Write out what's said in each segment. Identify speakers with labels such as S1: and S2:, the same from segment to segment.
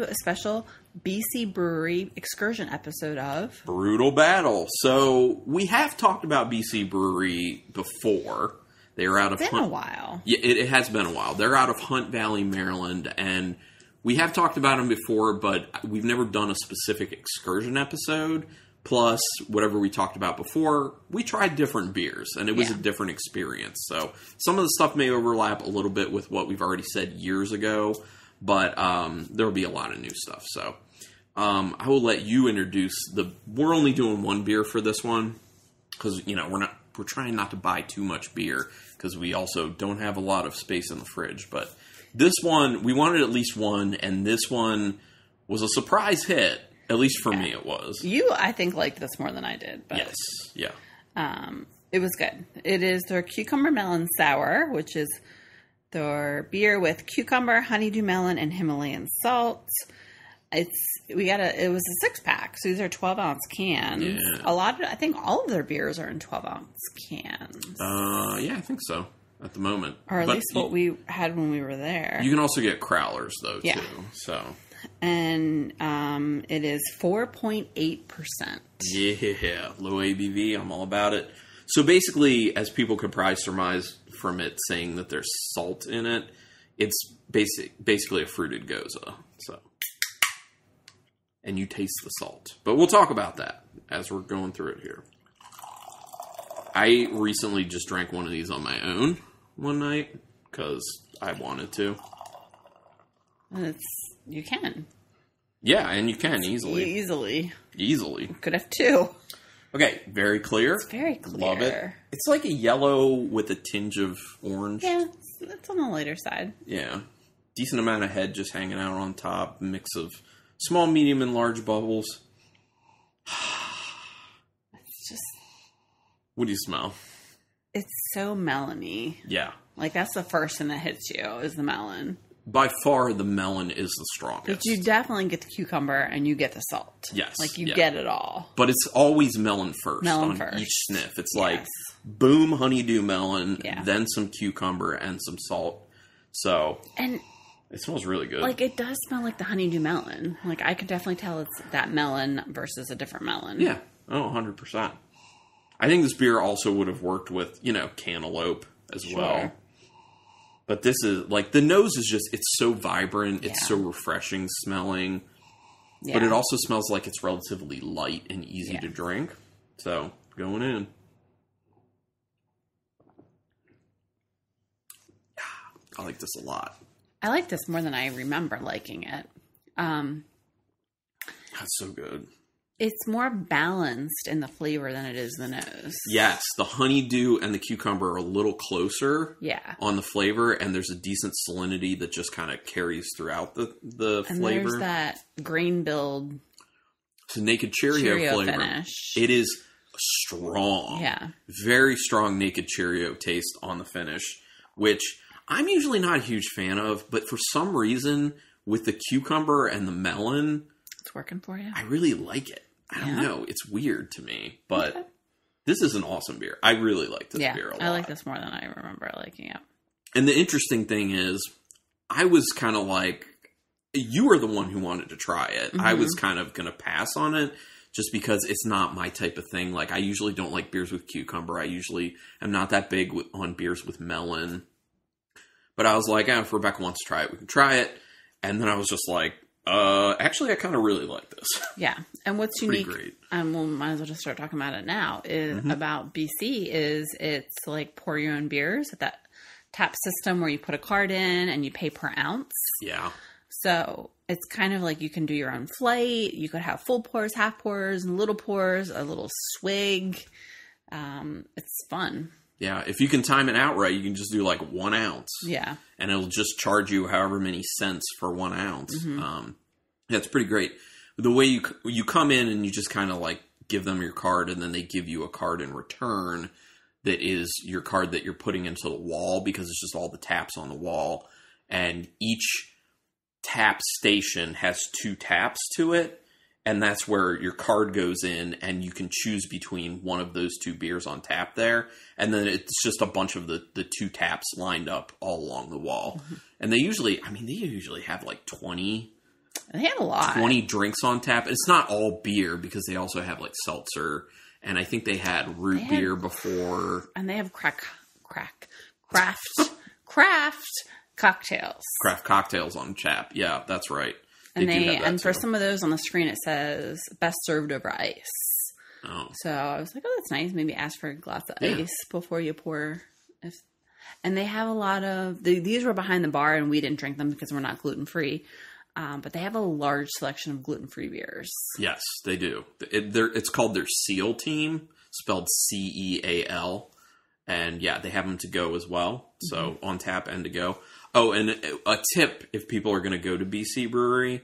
S1: a special BC Brewery Excursion episode of
S2: Brutal Battle. So we have talked about BC Brewery before. They are out of
S1: It's been a while.
S2: Yeah, it has been a while. They're out of Hunt Valley, Maryland, and we have talked about them before, but we've never done a specific excursion episode. Plus, whatever we talked about before, we tried different beers, and it was a different experience. So some of the stuff may overlap a little bit with what we've already said years ago, but there will be a lot of new stuff. So I will let you introduce we're only doing one beer for this one, because, we're trying not to buy too much beer, because we also don't have a lot of space in the fridge. But this one, we wanted at least one, and this one was a surprise hit. At least for me, it was.
S1: You, I think, liked this more than I did. But,
S2: yes, yeah.
S1: It was good. It is their Cucumber Melon Sour, which is their beer with cucumber, honeydew melon, and Himalayan salt. It was a 6-pack, so these are 12-ounce cans. Yeah. I think all of their beers are in 12-ounce cans.
S2: Yeah, I think so at the moment.
S1: Or at least what we had when we were there.
S2: You can also get crowlers, though, too. So...
S1: And it is 4.8%.
S2: Yeah, low ABV. I'm all about it. So basically, as people could probably surmise from it saying that there's salt in it, it's basically a fruited goza. So, and you taste the salt. But we'll talk about that as we're going through it here. I recently just drank one of these on my own one night because I wanted to.
S1: You can.
S2: Yeah, and you can easily.
S1: Easily. Could have 2.
S2: Okay, very clear.
S1: It's very clear.
S2: Love it. It's like a yellow with a tinge of orange.
S1: Yeah, it's on the lighter side.
S2: Yeah. Decent amount of head just hanging out on top. Mix of small, medium, and large bubbles.
S1: It's just...
S2: What do you smell?
S1: It's so melony.
S2: Yeah.
S1: Like, that's the first thing that hits you, is the melon.
S2: By far, the melon is the strongest.
S1: But you definitely get the cucumber and you get the salt.
S2: Yes.
S1: Like, you get it all.
S2: But it's always melon first each sniff. It's like, boom, honeydew melon, then some cucumber and some salt. So,
S1: and
S2: it smells really good.
S1: Like, it does smell like the honeydew melon. Like, I could definitely tell it's that melon versus a different melon.
S2: Yeah. Oh, 100%. I think this beer also would have worked with, cantaloupe as well. But this is, like, the nose is just, it's so vibrant. Yeah. It's so refreshing smelling. Yeah. But it also smells like it's relatively light and easy to drink. So, going in. I like this a lot.
S1: I like this more than I remember liking it.
S2: That's so good.
S1: It's more balanced in the flavor than it is the nose.
S2: Yes, the honeydew and the cucumber are a little closer on the flavor, and there's a decent salinity that just kind of carries throughout the
S1: and
S2: flavor.
S1: There's that grain build.
S2: It's a naked Cheerio flavor.
S1: Finish.
S2: It is strong.
S1: Yeah.
S2: Very strong naked Cheerio taste on the finish, which I'm usually not a huge fan of, but for some reason, with the cucumber and the melon...
S1: It's working for you?
S2: I really like it. I don't know. It's weird to me, but this is an awesome beer. I really like this beer a lot.
S1: I like this more than I remember liking it.
S2: And the interesting thing is, I was kind of like, you were the one who wanted to try it. Mm-hmm. I was kind of going to pass on it just because it's not my type of thing. Like, I usually don't like beers with cucumber. I usually am not that big on beers with melon. But I was like, if Rebecca wants to try it, we can try it. And then I was just like, actually, I kind of really like this.
S1: Yeah. And what's unique, and we might as well just start talking about it now, is about BC is it's like pour your own beers at that tap system where you put a card in and you pay per ounce.
S2: Yeah.
S1: So it's kind of like you can do your own flight. You could have full pours, half pours, and little pours, a little swig. It's fun.
S2: Yeah, if you can time it out right, you can just do like 1 ounce.
S1: Yeah.
S2: And it'll just charge you however many cents for 1 ounce. Yeah, it's pretty great. The way you come in and you just kind of like give them your card, and then they give you a card in return that is your card that you're putting into the wall, because it's just all the taps on the wall. And each tap station has 2 taps to it. And that's where your card goes in, and you can choose between one of those 2 beers on tap there. And then it's just a bunch of the 2 taps lined up all along the wall. And they usually have like 20
S1: They have a lot.
S2: 20 drinks on tap. And it's not all beer because they also have like seltzer. And I think they had root beer before.
S1: And they have craft cocktails.
S2: Craft cocktails on tap. Yeah, that's right.
S1: And for some of those on the screen, it says best served over ice.
S2: Oh.
S1: So I was like, oh, that's nice. Maybe ask for a glass of ice before you pour. And they have a lot of, these were behind the bar and we didn't drink them because we're not gluten-free. But they have a large selection of gluten-free beers.
S2: Yes, they do. It's called their SEAL team, spelled CEAL. And yeah, they have them to go as well. So on tap and to go. Oh, and a tip if people are going to go to BC Brewery.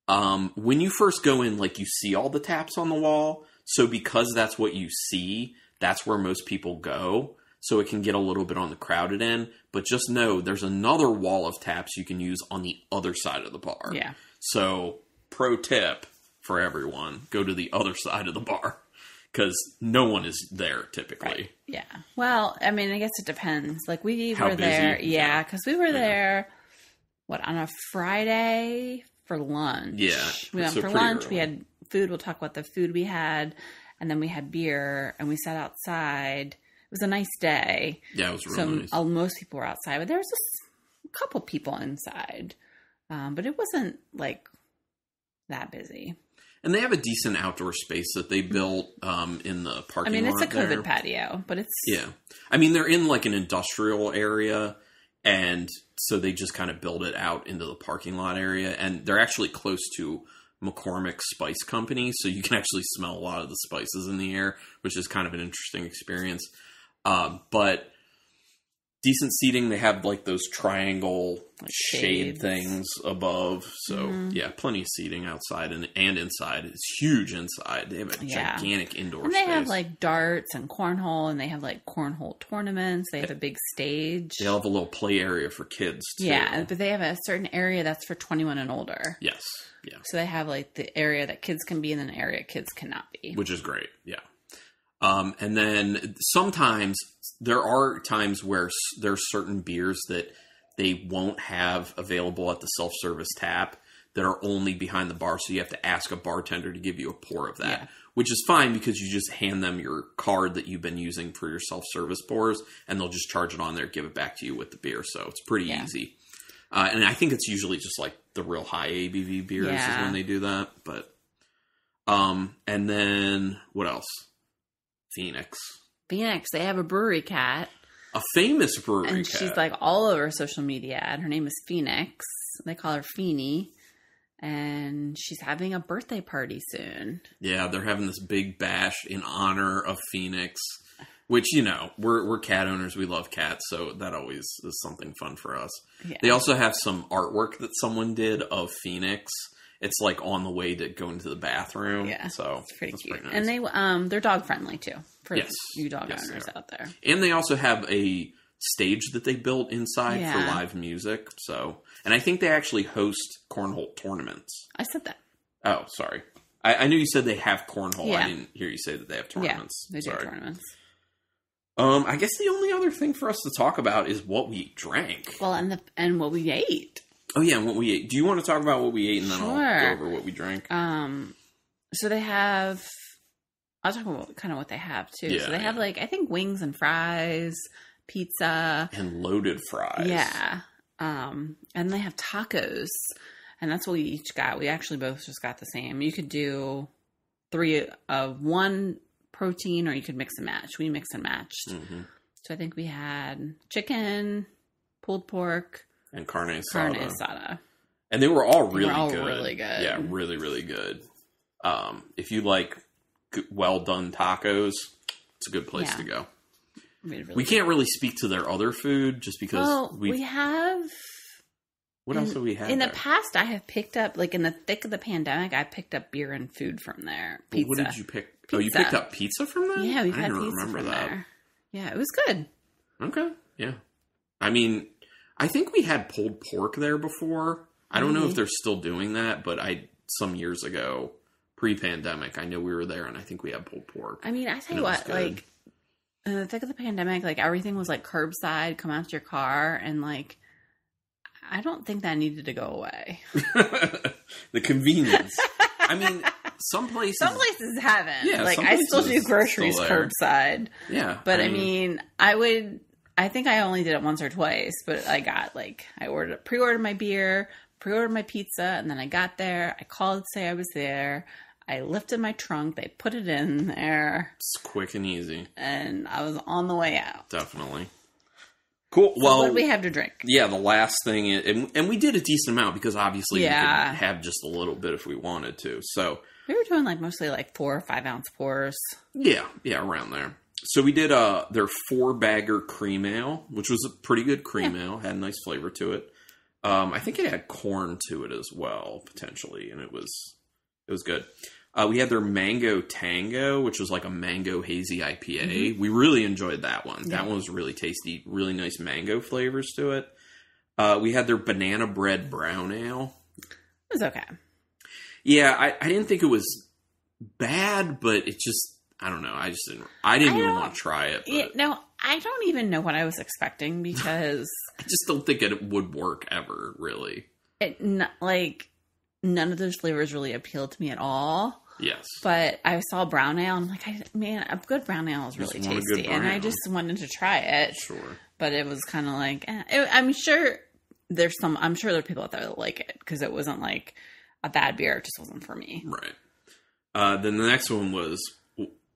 S2: When you first go in, like you see all the taps on the wall. So because that's what you see, that's where most people go. So it can get a little bit on the crowded end. But just know there's another wall of taps you can use on the other side of the bar.
S1: Yeah.
S2: So pro tip for everyone, go to the other side of the bar. Because no one is there typically.
S1: Right. Yeah. Well, I mean, I guess it depends. Like we
S2: How
S1: were there.
S2: busy?
S1: Yeah. Because we were there, on a Friday for lunch.
S2: Yeah.
S1: We went
S2: so
S1: for
S2: pretty
S1: lunch.
S2: early.
S1: We had food. We'll talk about the food we had. And then we had beer and we sat outside. It was a nice day.
S2: Yeah, it was really nice.
S1: Most people were outside, but there was just a couple people inside. But it wasn't like that busy.
S2: And they have a decent outdoor space that they built in the parking lot.
S1: I mean, it's a COVID
S2: there.
S1: patio, but it's...
S2: Yeah. I mean, they're in like an industrial area, and so they just kind of build it out into the parking lot area. And they're actually close to McCormick Spice Company, so you can actually smell a lot of the spices in the air, which is kind of an interesting experience. But decent seating. They have like those triangle shade things above. So yeah, plenty of seating outside and inside. It's huge inside. They have a gigantic indoor
S1: and they
S2: space.
S1: have like darts and cornhole, and they have like cornhole tournaments. They have a big stage.
S2: They have a little play area for kids too.
S1: Yeah, but they have a certain area that's for 21 and older.
S2: Yes. Yeah.
S1: So they have like the area that kids can be in and an area kids cannot be.
S2: Which is great. Yeah. And then sometimes there are times where there's certain beers that they won't have available at the self-service tap that are only behind the bar. So you have to ask a bartender to give you a pour of that, which is fine because you just hand them your card that you've been using for your self-service pours and they'll just charge it on there, give it back to you with the beer. So it's pretty easy. And I think it's usually just like the real high ABV beers is when they do that. But, and then what else? Phoenix. They
S1: have a brewery cat.
S2: A famous brewery cat.
S1: And she's like all over social media. And her name is Phoenix. They call her Feeny. And she's having a birthday party soon. Yeah,
S2: they're having this big bash in honor of Phoenix. Which, you know, we're cat owners. We love cats. So that always is something fun for us. Yeah. They also have some artwork that someone did of Phoenix. It's like on the way to go into the bathroom. Yeah. So
S1: it's pretty cute. Pretty nice. And they're dog friendly too for you dog owners out there.
S2: And they also have a stage that they built inside for live music. So, and I think they actually host cornhole tournaments.
S1: I said that.
S2: Oh, sorry. I knew you said they have cornhole. Yeah. I didn't hear you say that they have tournaments.
S1: Yeah, they do tournaments.
S2: I guess the only other thing for us to talk about is what we drank.
S1: Well, and what we ate.
S2: Oh, yeah, and what we ate. Do you want to talk about what we ate, and then I'll go over what we drank?
S1: So they have... I'll talk about kind of what they have, too. Yeah, so they have, like, I think wings and fries, pizza.
S2: And loaded fries.
S1: Yeah. And they have tacos. And that's what we each got. We actually both just got the same. You could do 3 of one protein, or you could mix and match. We mixed and matched. Mm-hmm. So I think we had chicken, pulled pork...
S2: And carne asada.
S1: Carne asada.
S2: And they were all really good.
S1: Really good.
S2: Yeah, really, really good. If you like well done tacos, it's a good place to go. We can't really speak to their other food just because
S1: we have.
S2: What else do we have?
S1: In the past, I have picked up, like in the thick of the pandemic, I picked up beer and food from there. Pizza.
S2: What did you pick? Pizza. Oh, you picked up pizza from there?
S1: Yeah, we've had pizza from there. Yeah, it was good.
S2: Okay. Yeah. I mean, I think we had pulled pork there before. I don't know if they're still doing that, but some years ago, pre-pandemic, I know we were there and I think we had pulled pork.
S1: I mean, I tell you what, like, in the thick of the pandemic, like, everything was like curbside, come out to your car, and like, I don't think that needed to go away.
S2: The convenience. I mean, some places
S1: haven't.
S2: Yeah,
S1: like I still do groceries curbside.
S2: Yeah,
S1: but I mean, I think I only did it once or twice. But I got pre-ordered my beer, pre-ordered my pizza, and then I got there. I called to say I was there. I lifted my trunk. They put it in there.
S2: It's quick and easy,
S1: and I was on the way out.
S2: Definitely. Cool.
S1: So
S2: well,
S1: what do we have to drink?
S2: Yeah, the last thing, and we did a decent amount because obviously we could have just a little bit if we wanted to. So
S1: we were doing mostly 4 or 5 ounce pours.
S2: Yeah, around there. So we did their 4-bagger cream ale, which was a pretty good cream ale. Had a nice flavor to it. I think it had corn to it as well, potentially, and it was good. We had their Mango Tango, which was like a mango hazy IPA. Mm-hmm. We really enjoyed that one. Yeah. That one was really tasty. Really nice mango flavors to it. We had their Banana Bread Brown Ale.
S1: It was okay.
S2: Yeah, I didn't think it was bad, but it just, I don't know. I didn't even want to try it. But
S1: no, I don't even know what I was expecting because...
S2: I just don't think it would work ever, really.
S1: None of those flavors really appealed to me at all.
S2: Yes.
S1: But I saw brown ale, and I'm like, a good brown ale is really tasty. And I just wanted to try it.
S2: Sure.
S1: But it was kind of I'm sure there are people out there that like it, because it wasn't like a bad beer. It just wasn't for me.
S2: Right. Then the next one was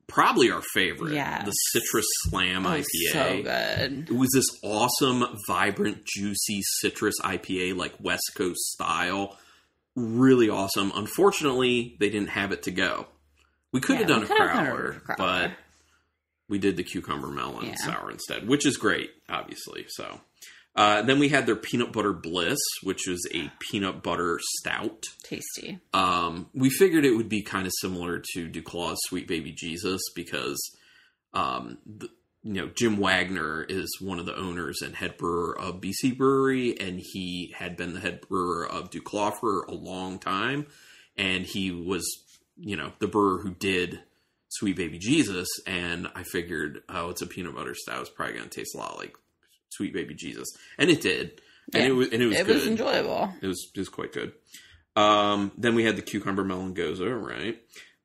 S2: probably our favorite.
S1: Yeah.
S2: The Citrus Slam IPA.
S1: So good.
S2: It was this awesome, vibrant, juicy citrus IPA, like West Coast style. Really awesome. Unfortunately, they didn't have it to go. We could have done a crowler, but we did the cucumber melon sour instead, which is great, obviously. So then we had their Peanut Butter Bliss, which was a peanut butter stout.
S1: Tasty.
S2: We figured it would be kind of similar to Duclaw's Sweet Baby Jesus because Jim Wagner is one of the owners and head brewer of BC Brewery, and he had been the head brewer of Duclaw for a long time, and he was, the brewer who did Sweet Baby Jesus, and I figured, it's a peanut butter stout. It's probably going to taste a lot like Sweet Baby Jesus, and it did, and it was good.
S1: It was enjoyable.
S2: It was quite good. Then we had the Cucumber Melon Goza, right?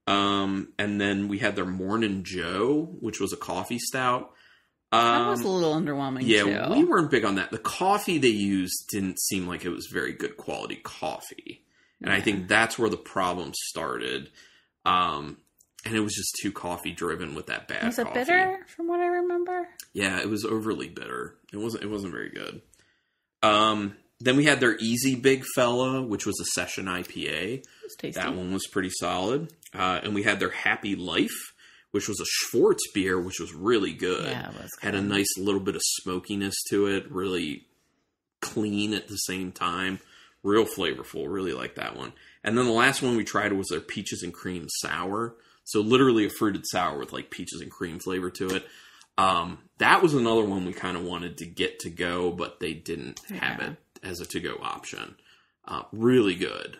S2: And then we had their Morning Joe, which was a coffee stout.
S1: That was a little underwhelming, too.
S2: We weren't big on that. The coffee they used didn't seem like it was very good quality coffee. And I think that's where the problem started. And it was just too coffee driven with that bad coffee.
S1: Was it bitter, from what I remember?
S2: Yeah, it was overly bitter. It wasn't very good. Then we had their Easy Big Fella, which was a session IPA.
S1: It was tasty.
S2: That one was pretty solid. And we had their Happy Life, which was a Schwartz beer, which was really good.
S1: Yeah, it was good.
S2: Had a nice little bit of smokiness to it. Really clean at the same time. Real flavorful. Really like that one. And then the last one we tried was their Peaches and Cream Sour. So literally a fruited sour with peaches and cream flavor to it. That was another one we kind of wanted to get to go, but they didn't have it as a to-go option. Really good.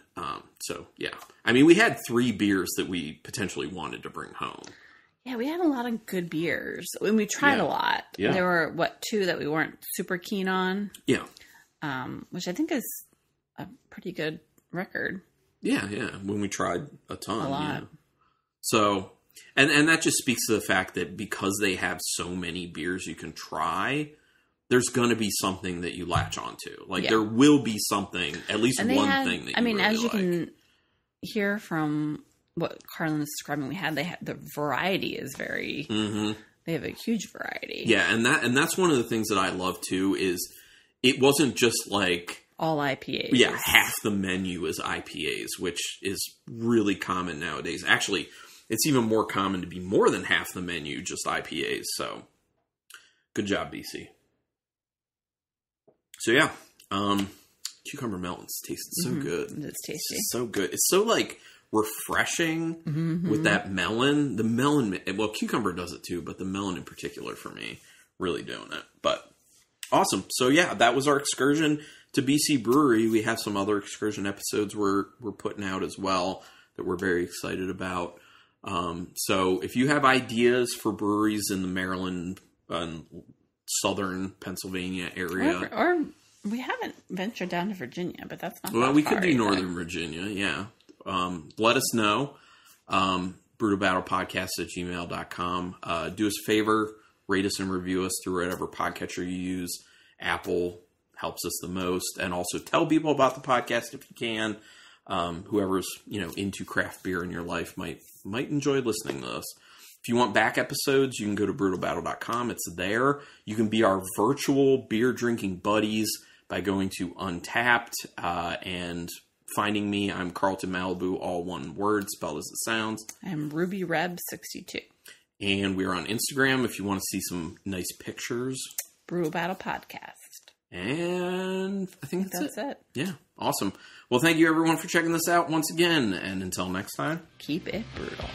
S2: So, yeah. I mean, we had 3 beers that we potentially wanted to bring home.
S1: Yeah, we had a lot of good beers. And we tried a lot.
S2: Yeah.
S1: There were, 2 that we weren't super keen on?
S2: Yeah.
S1: Which I think is a pretty good record.
S2: Yeah. When we tried a ton.
S1: A lot.
S2: Yeah. So, and that just speaks to the fact that because they have so many beers you can try, there's going to be something that you latch onto. There will be something, at least thing that you really
S1: as you
S2: like.
S1: can hear from what Carlin is describing, the variety is very, they have a huge variety.
S2: Yeah, and that's one of the things that I love too, is it wasn't just
S1: all IPAs.
S2: Yeah, half the menu is IPAs, which is really common nowadays. Actually, it's even more common to be more than half the menu just IPAs. So, good job, BC. So yeah, cucumber melons tasted so good.
S1: It's tasty.
S2: It's so good. It's so refreshing with that melon. The melon, well, cucumber does it too, but the melon in particular for me, really doing it. But awesome. So yeah, that was our excursion to BC Brewery. We have some other excursion episodes we're putting out as well that we're very excited about. So if you have ideas for breweries in the Maryland and southern Pennsylvania area,
S1: or We haven't ventured down to Virginia, but that's not
S2: Well,
S1: that
S2: we
S1: far
S2: could do
S1: either.
S2: Northern Virginia, yeah. Let us know. BrutalBattlePodcast@gmail.com. Do us a favor, rate us and review us through whatever podcatcher you use. Apple helps us the most. And also tell people about the podcast if you can. Whoever's, into craft beer in your life might enjoy listening to us. If you want back episodes, you can go to BrutalBattle.com. It's there. You can be our virtual beer drinking buddies by going to Untapped and finding me. I'm Carlton Malibu, all one word, spelled as it sounds.
S1: I'm RubyReb62.
S2: And we're on Instagram if you want to see some nice pictures.
S1: Brutal Battle Podcast.
S2: And I think that's
S1: it.
S2: Yeah, awesome. Well, thank you everyone for checking this out once again. And until next time,
S1: Keep it brutal.